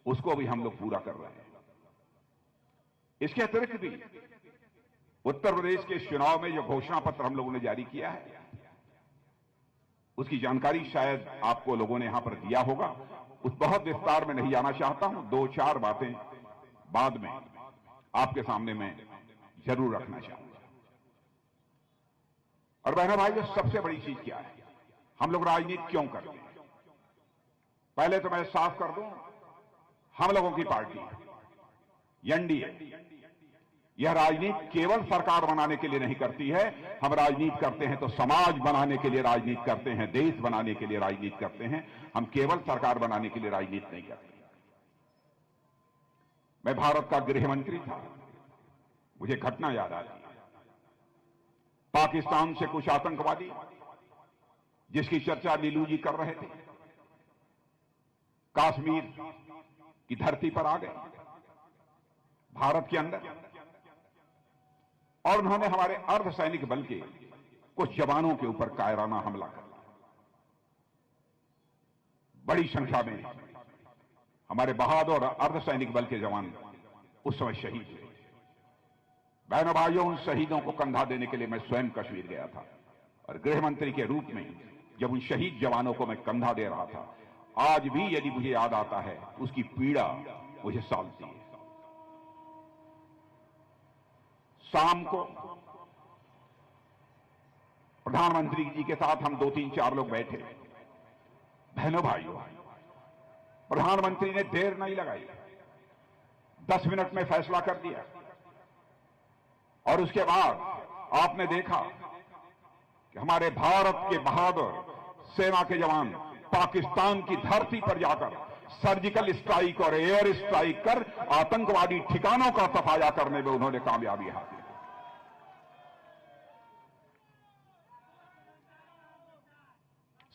उसको भी हम लोग पूरा कर रहे हैं। इसके अतिरिक्त भी उत्तर प्रदेश के चुनाव में जो घोषणा पत्र हम लोगों ने जारी किया है, उसकी जानकारी शायद आपको लोगों ने यहां पर दिया होगा। उस बहुत विस्तार में नहीं जाना चाहता हूं, 2-4 बातें बाद में आपके सामने मैं जरूर रखना चाहूंगा। और बहनों भाइयों, सबसे बड़ी चीज क्या है, हम लोग राजनीति क्यों करते हैं? पहले तो मैं साफ कर दूं, हम लोगों की पार्टी एनडीए यह राजनीति केवल सरकार बनाने के लिए नहीं करती है। हम राजनीति करते हैं तो समाज बनाने के लिए राजनीति करते हैं, देश बनाने के लिए राजनीति करते हैं। हम केवल सरकार बनाने के लिए राजनीति नहीं करते। मैं भारत का गृह मंत्री था, मुझे घटना याद आती है। पाकिस्तान से कुछ आतंकवादी, जिसकी चर्चा नीलू जी कर रहे थे, कश्मीर की धरती पर आ गए, भारत के अंदर, और उन्होंने हमारे अर्धसैनिक बल के कुछ जवानों के ऊपर कायराना हमला कर। बड़ी संख्या में हमारे बहादुर अर्धसैनिक बल के जवान उस समय शहीद हुए। बहनों भाइयों, उन शहीदों को कंधा देने के लिए मैं स्वयं कश्मीर गया था, और गृह मंत्री के रूप में जब उन शहीद जवानों को मैं कंधा दे रहा था, आज भी यदि मुझे याद आता है, उसकी पीड़ा मुझे सालती है। शाम को प्रधानमंत्री जी के साथ हम 2-3-4 लोग बैठे। बहनों भाइयों, प्रधानमंत्री ने देर नहीं लगाई, 10 मिनट में फैसला कर दिया। और उसके बाद आपने देखा कि हमारे भारत के बहादुर सेना के जवान पाकिस्तान की धरती पर जाकर सर्जिकल स्ट्राइक और एयर स्ट्राइक कर आतंकवादी ठिकानों का सफाया करने में उन्होंने कामयाबी हासिल की।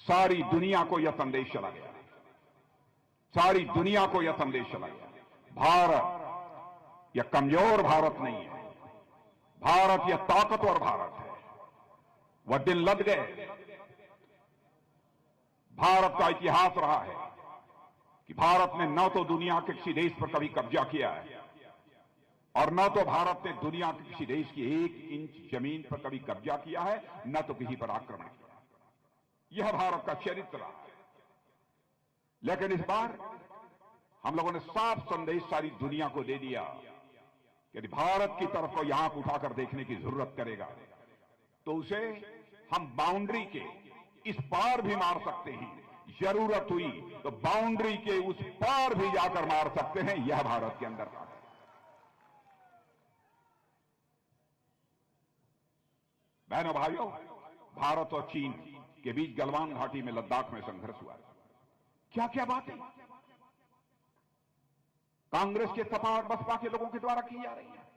सारी दुनिया को यह संदेश चला गया, सारी दुनिया को यह संदेश चला गया, भारत यह कमजोर भारत नहीं है, भारत यह ताकतवर भारत है। वह दिन लद गए। भारत का इतिहास रहा है कि भारत ने न तो दुनिया के किसी देश पर कभी कब्जा किया है, और न तो भारत ने दुनिया के किसी देश की 1 इंच जमीन पर कभी कब्जा किया है, न तो किसी पर आक्रमण किया। यह भारत का चरित्र रहा है। लेकिन इस बार हम लोगों ने साफ संदेश सारी दुनिया को दे दिया कि यदि भारत की तरफ को यहां उठाकर देखने की जरूरत करेगा तो उसे हम बाउंड्री के इस पार भी मार सकते हैं, जरूरत हुई तो बाउंड्री के उस पार भी जाकर मार सकते हैं। यह भारत के अंदर का है। बहनों भाइयों, भारत और चीन के बीच गलवान घाटी में लद्दाख में संघर्ष हुआ। क्या क्या बातें कांग्रेस के सपा और बसपा के लोगों के द्वारा की जा रही है।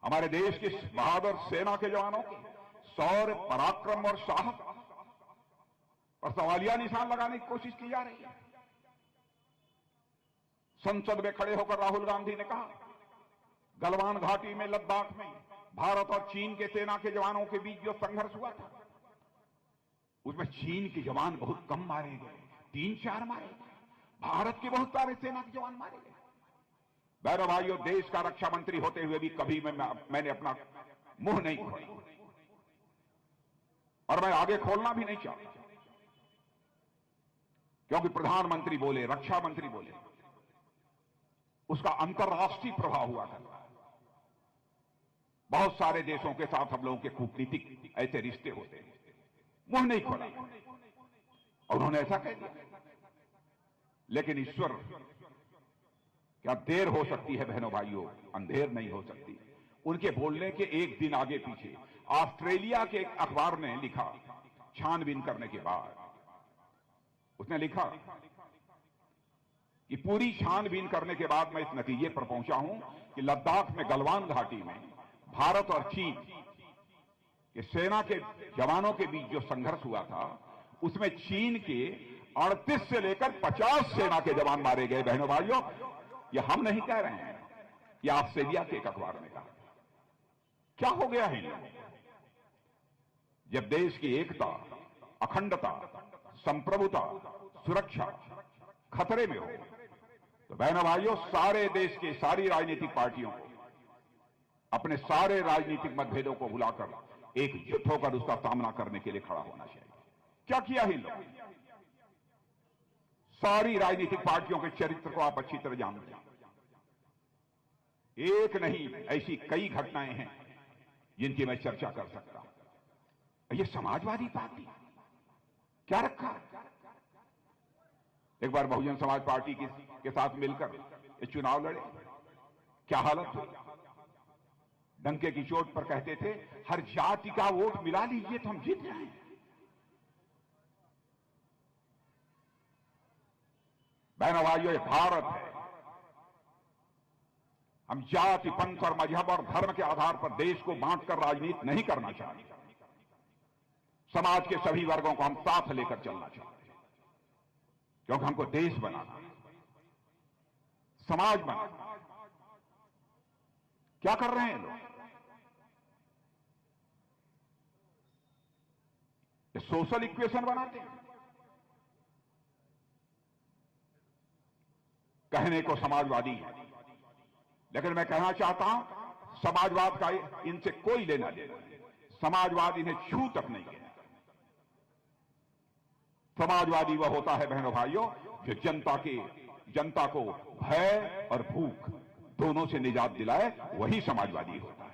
हमारे देश की बहादुर सेना के जवानों के शौर्य, पराक्रम और साहस पर सवालिया निशान लगाने की कोशिश की जा रही है। संसद में खड़े होकर राहुल गांधी ने कहा, गलवान घाटी में लद्दाख में भारत और चीन के सेना के जवानों के बीच जो संघर्ष हुआ था, उसमें चीन के जवान बहुत कम मारे गए, 3-4 मारे गए। भारत के बहुत सारे सेना के जवान मारे गए। बहनों भाइयों, देश का रक्षा मंत्री होते हुए भी कभी मैंने अपना मुंह नहीं खोला, और मैं आगे खोलना भी नहीं चाहता, क्योंकि प्रधानमंत्री बोले, रक्षा मंत्री बोले, उसका अंतर्राष्ट्रीय प्रभाव हुआ था। बहुत सारे देशों के साथ हम लोगों के कूटनीतिक ऐसे रिश्ते होते हैं। मुंह नहीं खोला और उन्होंने ऐसा कह दिया। लेकिन ईश्वर, क्या देर हो सकती है बहनों भाइयों, अंधेर नहीं हो सकती। उनके बोलने के एक दिन आगे पीछे ऑस्ट्रेलिया के एक अखबार ने लिखा, छानबीन करने के बाद उसने लिखा ये पूरी छानबीन करने के बाद मैं इस नतीजे पर पहुंचा हूं कि लद्दाख में गलवान घाटी में भारत और चीन के सेना के जवानों के बीच जो संघर्ष हुआ था, उसमें चीन के 38 से लेकर 50 सेना के जवान मारे गए। बहनों भाइयों, ये हम नहीं कह रहे हैं, ये ऑस्ट्रेलिया के एक अखबार ने कहा। क्या हो गया है जब देश की एकता, अखंडता, संप्रभुता, सुरक्षा खतरे में हो, तो बहनों भाइयों, सारे देश के सारी राजनीतिक पार्टियों को अपने सारे राजनीतिक मतभेदों को भुलाकर एकजुट होकर उसका सामना करने के लिए खड़ा होना चाहिए। क्या किया है इन लोगों? सारी राजनीतिक पार्टियों के चरित्र को आप अच्छी तरह जानते हैं। एक नहीं, ऐसी कई घटनाएं हैं जिनकी मैं चर्चा कर सकता हूं। ये समाजवादी पार्टी क्या रखा? एक बार बहुजन समाज पार्टी के साथ मिलकर ये चुनाव लड़े, क्या हालत हुई? डंके की चोट पर कहते थे हर जाति का वोट मिला लीजिए तो हम जीत जाएं। बहनों भाइयों, ये भारत है। हम जाति, पंथ और मजहब और धर्म के आधार पर देश को बांटकर राजनीति नहीं करना चाहते। समाज के सभी वर्गों को हम साथ लेकर चलना चाहते हैं, क्योंकि हमको देश बनाना, समाज बनाना। क्या कर रहे हैं लोग? ये सोशल इक्वेशन बनाते हैं। कहने को समाजवादी है, लेकिन मैं कहना चाहता हूं समाजवाद का इनसे कोई लेना देना नहीं। समाजवाद इन्हें छू तक नहीं है। समाजवादी वह होता है बहनों भाइयों जो जनता को भय और भूख दोनों से निजात दिलाए, वही समाजवादी होता है।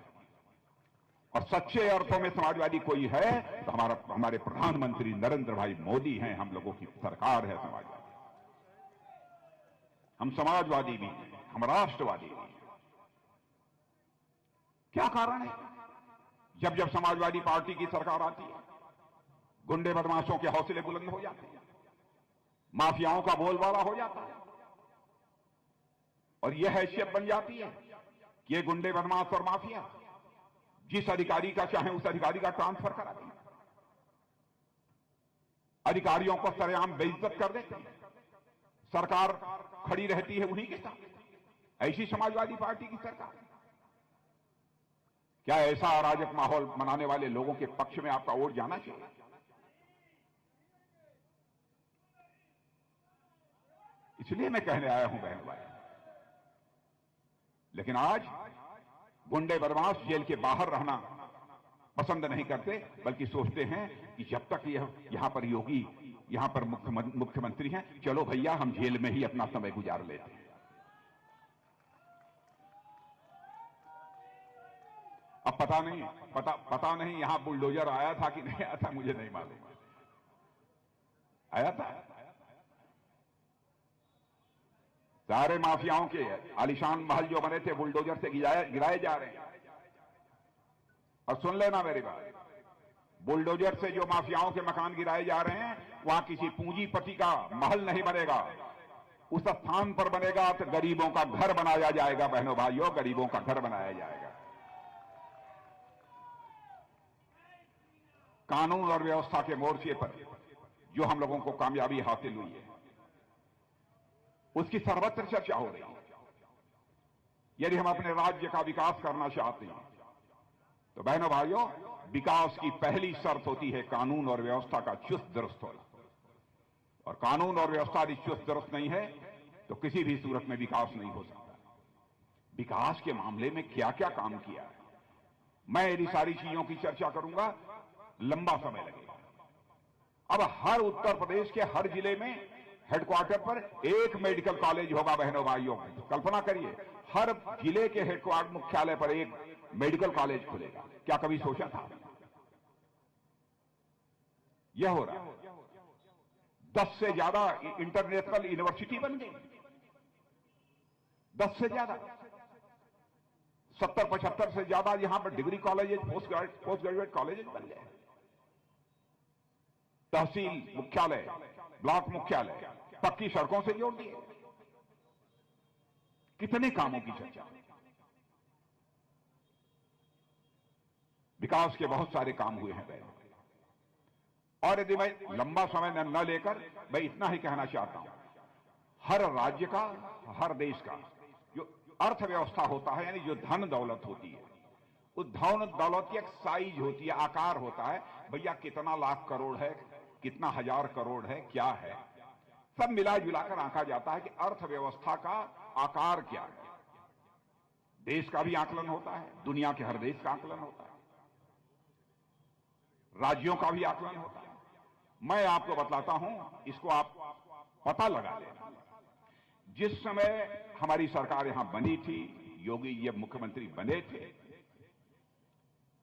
और सच्चे अर्थों में समाजवादी कोई है तो हमारे प्रधानमंत्री नरेंद्र भाई मोदी हैं। हम लोगों की सरकार है समाजवादी। हम समाजवादी भी हैं, हम राष्ट्रवादी भी हैं। क्या कारण है? जब जब समाजवादी पार्टी की सरकार आती है, गुंडे बदमाशों के हौसले बुलंद हो जाते हैं, माफियाओं का बोलबाला हो जाता है, और यह हैसियत बन जाती है कि ये गुंडे बदमाश और माफिया जिस अधिकारी का चाहे उस अधिकारी का ट्रांसफर करा दें, अधिकारियों को सरेआम बेइज्जत कर देते हैं, सरकार खड़ी रहती है उन्हीं के साथ। ऐसी समाजवादी पार्टी की सरकार। क्या ऐसा अराजक माहौल बनाने वाले लोगों के पक्ष में आपका वोट जाना चाहिए? इसलिए मैं कहने आया हूं बहन भाई। लेकिन आज गुंडे बदमाश जेल के बाहर रहना पसंद नहीं करते, बल्कि सोचते हैं कि जब तक यहां पर योगी, यहां पर मुख्यमंत्री हैं, चलो भैया हम जेल में ही अपना समय गुजार लेते हैं। अब पता नहीं यहां बुलडोजर आया था कि नहीं आया था, मुझे नहीं मालूम। आया था। सारे माफियाओं के आलिशान महल जो बने थे बुलडोजर से गिराए जा रहे हैं। और सुन लेना मेरी बात, बुलडोजर से जो माफियाओं के मकान गिराए जा रहे हैं, वहां किसी पूंजीपति का महल नहीं बनेगा। उस स्थान पर बनेगा तो गरीबों का घर बनाया जाएगा। बहनों भाइयों, गरीबों का घर बनाया जाएगा। कानून और व्यवस्था के मोर्चे पर जो हम लोगों को कामयाबी हासिल हुई है, उसकी सर्वत्र चर्चा हो रही है। यदि हम अपने राज्य का विकास करना चाहते हैं तो बहनों भाइयों, विकास की पहली शर्त होती है कानून और व्यवस्था का चुस्त दुरुस्त होना। और कानून और व्यवस्था यदि चुस्त दुरुस्त नहीं है तो किसी भी सूरत में विकास नहीं हो सकता। विकास के मामले में क्या क्या काम किया है, मैं यदि सारी चीजों की चर्चा करूंगा लंबा समय लगेगा। अब हर उत्तर प्रदेश के हर जिले में हेडक्वार्टर पर एक मेडिकल कॉलेज होगा। बहनों भाइयों, कल्पना करिए, हर जिले के हेडक्वार्टर मुख्यालय पर एक मेडिकल कॉलेज खुलेगा। क्या कभी सोचा था? यह हो रहा है। 10 से ज्यादा इंटरनेशनल यूनिवर्सिटी बन गई। 10 से ज्यादा, 70-75 से ज्यादा यहां पर degree colleges, post graduate colleges बन गए। तहसील मुख्यालय, ब्लॉक मुख्यालय पक्की सड़कों से जोड़ दिए। कितने कामों की चर्चा, विकास के बहुत सारे काम हुए हैं पहले। और यदि मैं लंबा समय न लेकर मैं इतना ही कहना चाहता हूं, हर राज्य का, हर देश का जो अर्थव्यवस्था होता है, यानी जो धन दौलत होती है, उस धन दौलत की एक साइज होती है, आकार होता है। भैया कितना लाख करोड़ है, कितना हजार करोड़ है, क्या है, सब मिला जुलाकर आंका जाता है कि अर्थव्यवस्था का आकार क्या है। देश का भी आकलन होता है, दुनिया के हर देश का आकलन होता है, राज्यों का भी आकलन होता है। मैं आपको बतलाता हूं, इसको आप पता लगा लेना। जिस समय हमारी सरकार यहां बनी थी, योगी जी मुख्यमंत्री बने थे,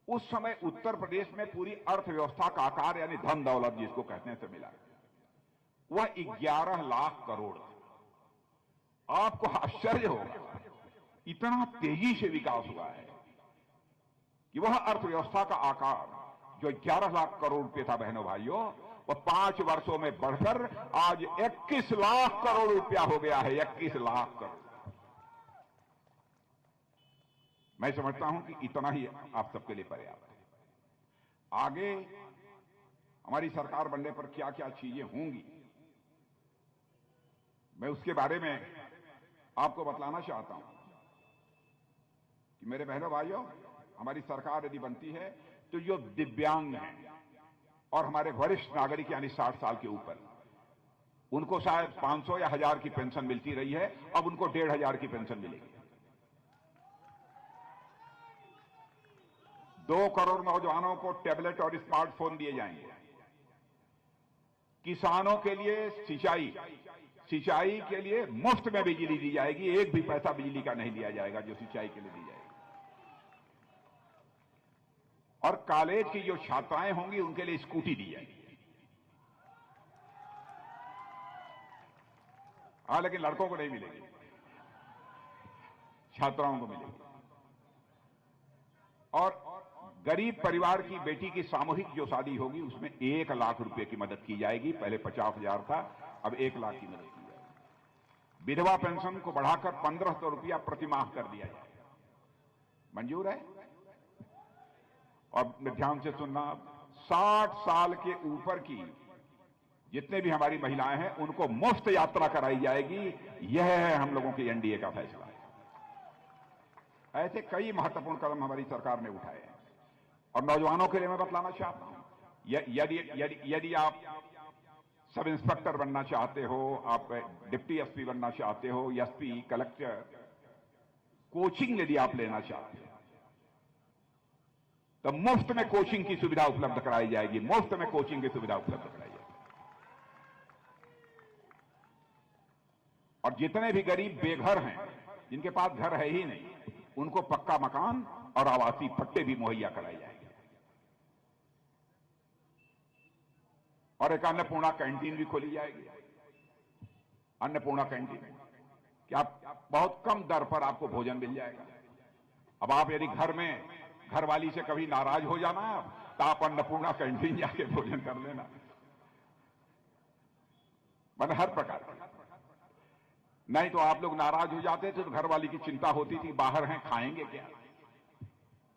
उस समय उत्तर प्रदेश में पूरी अर्थव्यवस्था का आकार, यानी धन दौलत जिसको कहते हैं, से मिला, वह 11 लाख करोड़। आपको आश्चर्य होगा, इतना तेजी से विकास हुआ है कि वह अर्थव्यवस्था का आकार जो 11 लाख करोड़ रुपये था, बहनों भाइयों, वह 5 वर्षों में बढ़कर आज 21 लाख करोड़ रुपया हो गया है। 21 लाख करोड़। मैं समझता हूं कि इतना ही आप सबके लिए पर्याप्त है। आगे हमारी सरकार बनने पर क्या क्या चीजें होंगी, मैं उसके बारे में आपको बतलाना चाहता हूं कि मेरे बहनों भाइयों, हमारी सरकार यदि बनती है तो जो दिव्यांग हैं और हमारे वरिष्ठ नागरिक यानी 60 साल के ऊपर, उनको शायद 500 या 1000 की पेंशन मिलती रही है, अब उनको 1500 की पेंशन मिलेगी। 2 करोड़ नौजवानों को टैबलेट और स्मार्टफोन दिए जाएंगे। किसानों के लिए सिंचाई के लिए मुफ्त में बिजली दी जाएगी, एक भी पैसा बिजली का नहीं लिया जाएगा जो सिंचाई के लिए दी जाएगी। और कॉलेज की जो छात्राएं होंगी उनके लिए स्कूटी दी जाएगी। हाँ, लेकिन लड़कों को नहीं मिलेगी, छात्राओं को मिलेगी। और गरीब परिवार की बेटी की सामूहिक जो शादी होगी उसमें 1 लाख रुपए की मदद की जाएगी। पहले 50,000 था, अब 1 लाख की मदद की जाएगी। विधवा पेंशन को बढ़ाकर 1500 रुपया प्रतिमाह कर दिया जाएगा। मंजूर है? और ध्यान से सुनना, 60 साल के ऊपर की जितने भी हमारी महिलाएं हैं उनको मुफ्त यात्रा कराई जाएगी। यह है हम लोगों के एनडीए का फैसला। ऐसे कई महत्वपूर्ण कदम हमारी सरकार ने उठाए हैं। और नौजवानों के लिए मैं बतलाना चाहता हूं, यदि आप सब इंस्पेक्टर बनना चाहते हो, आप डिप्टी एसपी बनना चाहते हो, एसपी, कलेक्टर, कोचिंग यदि आप लेना चाहते हो तो मुफ्त में कोचिंग की सुविधा उपलब्ध कराई जाएगी। मुफ्त में कोचिंग की सुविधा उपलब्ध कराई जाएगी। और जितने भी गरीब बेघर हैं, जिनके पास घर है ही नहीं, उनको पक्का मकान और आवासीय पट्टे भी मुहैया कराए जाएंगे। और एक अन्नपूर्णा कैंटीन भी खोली जाएगी। अन्नपूर्णा कैंटीन कि आप बहुत कम दर पर आपको भोजन मिल जाएगा। अब आप यदि घरवाली से कभी नाराज हो जाना तो आप अन्नपूर्णा कैंटीन जाके भोजन कर लेना। मतलब हर प्रकार नहीं तो आप लोग नाराज हो जाते थे तो घरवाली की चिंता होती थी, बाहर हैं खाएंगे क्या।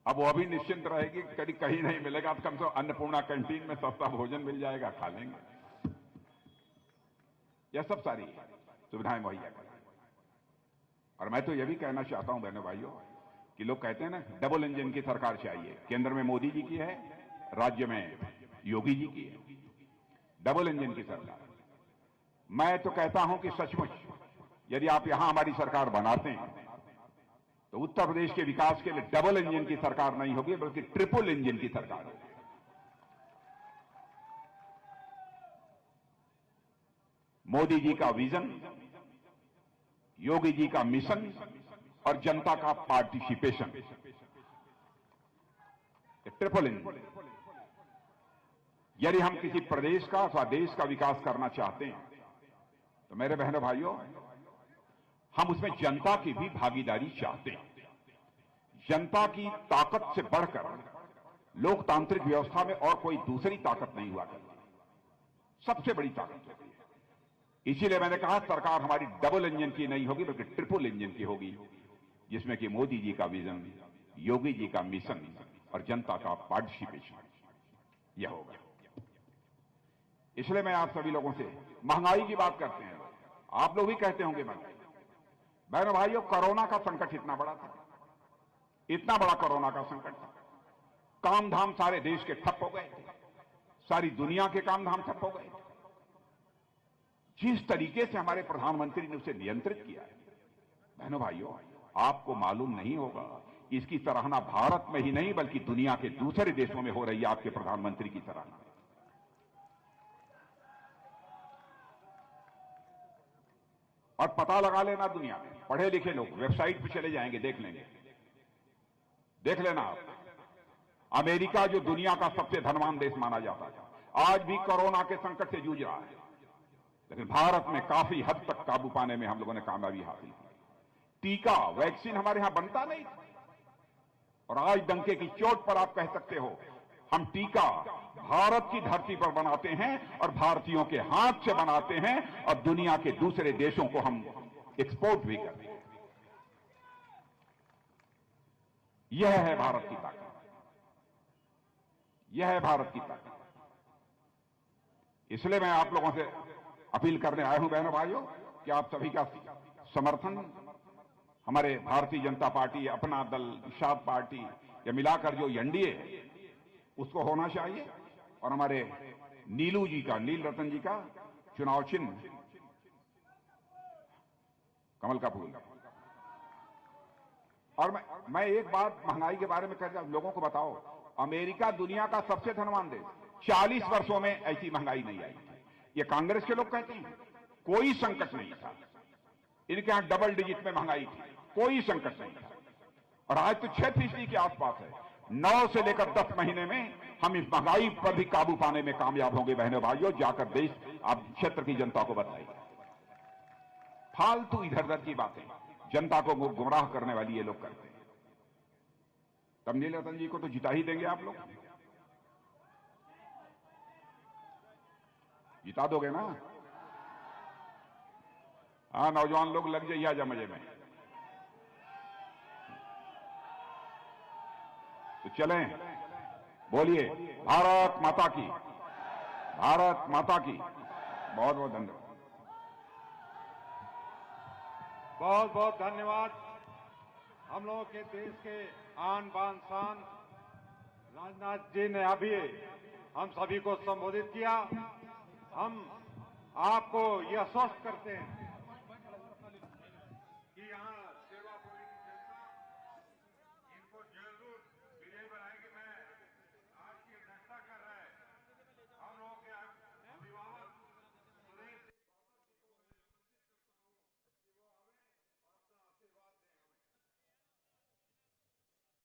अब वो अभी निश्चिंत रहेगी, कभी कहीं नहीं मिलेगा तो कम से कम अन्नपूर्णा कैंटीन में सस्ता भोजन मिल जाएगा, खा लेंगे। यह सब सारी सुविधाएं मुहैया करें। और मैं तो यह भी कहना चाहता हूं बहनों भाइयों कि लोग कहते हैं ना डबल इंजन की सरकार चाहिए। केंद्र में मोदी जी की है, राज्य में योगी जी की है, डबल इंजन की सरकार। मैं तो कहता हूं कि सचमुच यदि आप यहां हमारी सरकार बनाते हैं तो उत्तर प्रदेश के विकास के लिए डबल इंजन की सरकार नहीं होगी बल्कि ट्रिपल इंजन की सरकार होगी। मोदी जी का विजन, योगी जी का मिशन और जनता का पार्टिसिपेशन, ट्रिपल इंजन। यदि हम किसी प्रदेश का अथवा देश का विकास करना चाहते हैं तो मेरे बहनों भाइयों, हम उसमें जनता की भी भागीदारी चाहते हैं। जनता की ताकत से बढ़कर लोकतांत्रिक व्यवस्था में और कोई दूसरी ताकत नहीं हुआ करती। सबसे बड़ी ताकत होती है। इसीलिए मैंने कहा सरकार हमारी डबल इंजन की नहीं होगी बल्कि ट्रिपल इंजन की होगी, जिसमें कि मोदी जी का विजन, योगी जी का मिशन और जनता का पार्टिसिपेशन यह होगा। इसलिए मैं आप सभी लोगों से महंगाई की बात करते हैं, आप लोग भी कहते होंगे महंगाई। बहनों भाइयों, कोरोना का संकट इतना बड़ा था, इतना बड़ा कोरोना का संकट था, काम धाम सारे देश के ठप हो गए थे, सारी दुनिया के काम धाम ठप हो गए। जिस तरीके से हमारे प्रधानमंत्री ने उसे नियंत्रित किया है, बहनों भाइयों, आपको मालूम नहीं होगा, इसकी सराहना भारत में ही नहीं बल्कि दुनिया के दूसरे देशों में हो रही है। आपके प्रधानमंत्री की सराहना और पता लगा लेना, दुनिया में पढ़े लिखे लोग वेबसाइट पर चले जाएंगे, देख लेंगे, देख लेना आप। अमेरिका जो दुनिया का सबसे धनवान देश माना जाता है, आज भी कोरोना के संकट से जूझ रहा है, लेकिन भारत में काफी हद तक काबू पाने में हम लोगों ने कामयाबी हासिल की। टीका, वैक्सीन हमारे यहां बनता नहीं था, और आज डंके की चोट पर आप कह सकते हो हम टीका भारत की धरती पर बनाते हैं और भारतीयों के हाथ से बनाते हैं, और दुनिया के दूसरे देशों को हम एक्सपोर्ट भी करते हैं। यह है भारत की ताकत, यह है भारत की ताकत। इसलिए मैं आप लोगों से अपील करने आया हूं, बहनों भाइयों, कि आप सभी का समर्थन हमारे भारतीय जनता पार्टी, अपना दल, निषाद पार्टी, या मिलाकर जो एनडीए है उसको होना चाहिए, और हमारे नीलू जी का, नील रतन जी का चुनाव चिन्ह कमल का फूल। और मैं एक बात महंगाई के बारे में कहता हूं, लोगों को बताओ, अमेरिका दुनिया का सबसे धनवान देश, 40 वर्षों में ऐसी महंगाई नहीं आई। ये कांग्रेस के लोग कहते हैं कोई संकट नहीं था, इनके यहां डबल डिजिट में महंगाई थी, कोई संकट नहीं था, और आज तो 6% के आसपास है। 9 से लेकर 10 महीने में हम इस महंगाई पर भी काबू पाने में कामयाब होंगे। बहनों भाइयों, जाकर देश, आप क्षेत्र की जनता को बताइए। फालतू इधर उधर की बातें जनता को गुमराह करने वाली ये लोग करते हैं। तब नील रतन जी को तो जिता ही देंगे आप लोग, जिता दोगे ना? हाँ, नौजवान लोग लग जाइए आजा मजे में। तो चलें, बोलिए भारत माता की, भारत माता की। बहुत बहुत धन्यवाद, बहुत बहुत धन्यवाद। हम लोगों के देश के आन बान शान राजनाथ जी ने अभी हम सभी को संबोधित किया। हम आपको यह आश्वस्त करते हैं